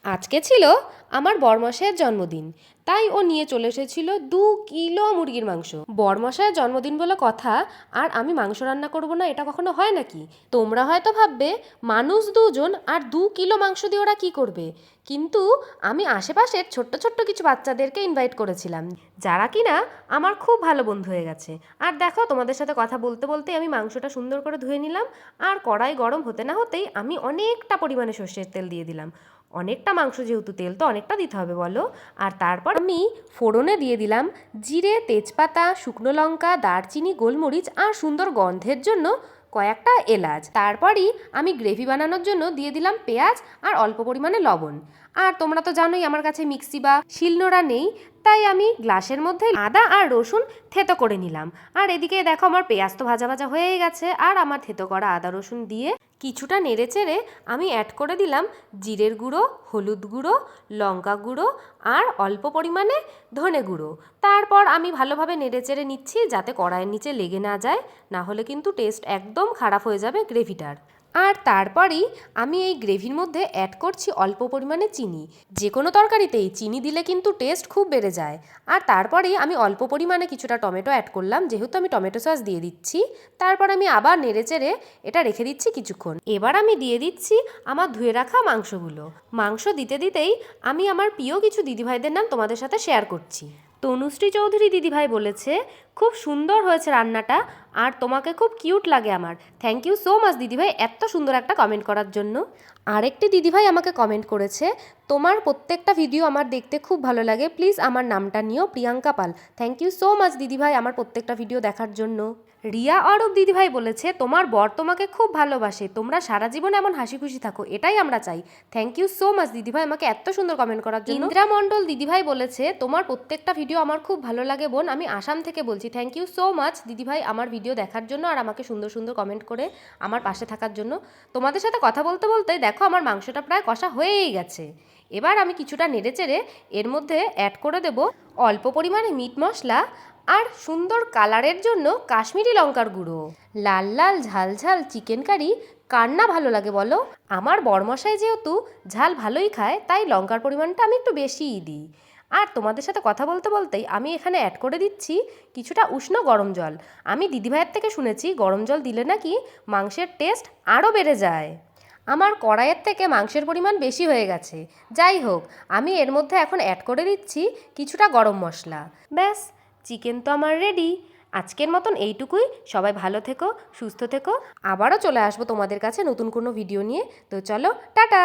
আজকে ছিল আমার বরমশাইয়ের জন্মদিন, তাই ও নিয়ে চলে এসেছিল 2 কিলো মুরগির মাংস। বরমশাইয়ের জন্মদিন বলে কথা, আর আমি মাংস রান্না করব না এটা কখনো হয় নাকি? তোমরা হয়তো ভাববে মানুষ দুজন আর 2 কিলো মাংস দিয়ে ওরা কি করবে, কিন্তু আমি আশেপাশের ছোট্ট ছোট্ট কিছু বাচ্চাদেরকে ইনভাইট করেছিলাম, যারা কিনা আমার খুব ভালো বন্ধু হয়ে গেছে। আর দেখো, তোমাদের সাথে কথা বলতে বলতে আমি মাংসটা সুন্দর করে ধুয়ে নিলাম, আর কড়াই গরম হতে না হতেই আমি অনেকটা পরিমাণে সর্ষের তেল দিয়ে দিলাম। অনেকটা মাংস যেহেতু, তেল তো অনেকটা দিতে হবে বলো। আর তারপর আমি ফোড়নে দিয়ে দিলাম জিরে, তেজপাতা, শুকনো লঙ্কা, দারচিনি, গোলমরিচ আর সুন্দর গন্ধের জন্য কয়েকটা এলাচ। তারপরই আমি গ্রেভি বানানোর জন্য দিয়ে দিলাম পেঁয়াজ আর অল্প পরিমাণে লবণ। আর তোমরা তো জানোই আমার কাছে মিক্সি বা শিলনোড়া নেই, তাই আমি গ্লাসের মধ্যে আদা আর রসুন থেতো করে নিলাম। আর এদিকে দেখো, আমার পেঁয়াজ তো ভাজা ভাজা হয়ে গেছে, আর আমার থেতো করা আদা রসুন দিয়ে কিছুটা নেড়েচেড়ে আমি অ্যাড করে দিলাম জিরের গুঁড়ো, হলুদ গুঁড়ো, লঙ্কা গুঁড়ো আর অল্প পরিমাণে ধনে গুঁড়ো। তারপর আমি ভালোভাবে নেড়েচেড়ে নিচ্ছি যাতে কড়াইয়ের নিচে লেগে না যায়, না হলে কিন্তু টেস্ট একদম খারাপ হয়ে যাবে গ্রেভিটার। আর তারপরেই আমি এই গ্রেভির মধ্যে অ্যাড করছি অল্প পরিমাণে চিনি। যে কোনো তরকারিতেই চিনি দিলে কিন্তু টেস্ট খুব বেড়ে যায়। আর তারপরেই আমি অল্প পরিমাণে কিছুটা টমেটো অ্যাড করলাম, যেহেতু আমি টমেটো সস দিয়ে দিচ্ছি। তারপর আমি আবার নেড়েচেড়ে এটা রেখে দিচ্ছি কিছুক্ষণ। এবার আমি দিয়ে দিচ্ছি আমার ধুয়ে রাখা মাংসগুলো। মাংস দিতে দিতেই আমি আমার প্রিয় কিছু দিদিভাইদের নাম তোমাদের সাথে শেয়ার করছি। তনুশ্রী চৌধুরী দিদিভাই বলেছে, খুব সুন্দর হয়েছে রান্নাটা, আর তোমাকে খুব কিউট লাগে আমার। থ্যাংক ইউ সো মাচ দিদিভাই এত সুন্দর একটা কমেন্ট করার জন্য। আরেকটি দিদিভাই আমাকে কমেন্ট করেছে, তোমার প্রত্যেকটা ভিডিও আমার দেখতে খুব ভালো লাগে, প্লিজ আমার নামটা নিও, প্রিয়াঙ্কা পাল। থ্যাংক ইউ সো মাচ দিদিভাই আমার প্রত্যেকটা ভিডিও দেখার জন্য। রিয়া অরূপ দিদিভাই বলেছে, তোমার বর তোমাকে খুব ভালোবাসে, তোমরা সারা জীবন এমন হাসি খুশি থাকো, এটাই আমরা চাই। থ্যাংক ইউ সো মাচ দিদিভাই আমাকে এত সুন্দর কমেন্ট করার জন্য। ইন্দ্রা মণ্ডল দিদিভাই বলেছে, তোমার প্রত্যেকটা ভিডিও আমার খুব ভালো লাগে বোন, আমি আসাম থেকে বলছি। থ্যাংক ইউ সো মাচ দিদিভাই আমার ভিডিও দেখার জন্য আর আমাকে সুন্দর সুন্দর কমেন্ট করে আমার পাশে থাকার জন্য। তোমাদের সাথে কথা বলতে বলতে দেখো আমার মাংসটা প্রায় কষা হয়েই গেছে। এবার আমি কিছুটা নেড়েচেড়ে এর মধ্যে অ্যাড করে দেব অল্প পরিমাণে মিট মশলা আর সুন্দর কালারের জন্য কাশ্মীরি লঙ্কার গুঁড়ো। লাল লাল ঝাল ঝাল চিকেন কারি কার না ভালো লাগে বলো? আমার বরমশাই যেহেতু ঝাল ভালোই খায়, তাই লঙ্কার পরিমাণটা আমি একটু বেশিই দিই। আর তোমাদের সাথে কথা বলতে বলতেই আমি এখানে অ্যাড করে দিচ্ছি কিছুটা উষ্ণ গরম জল। আমি দিদিভাইয়ের থেকে শুনেছি গরম জল দিলে নাকি মাংসের টেস্ট আরও বেড়ে যায়। আমার কড়াইয়ের থেকে মাংসের পরিমাণ বেশি হয়ে গেছে। যাই হোক, আমি এর মধ্যে এখন অ্যাড করে দিচ্ছি কিছুটা গরম মশলা। ব্যাস, চিকেন তো আমার রেডি। আজকের মতন এইটুকুই। সবাই ভালো থেকো, সুস্থ থেকো। আবারও চলে আসবো তোমাদের কাছে নতুন কোনো ভিডিও নিয়ে। তো চলো, টাটা।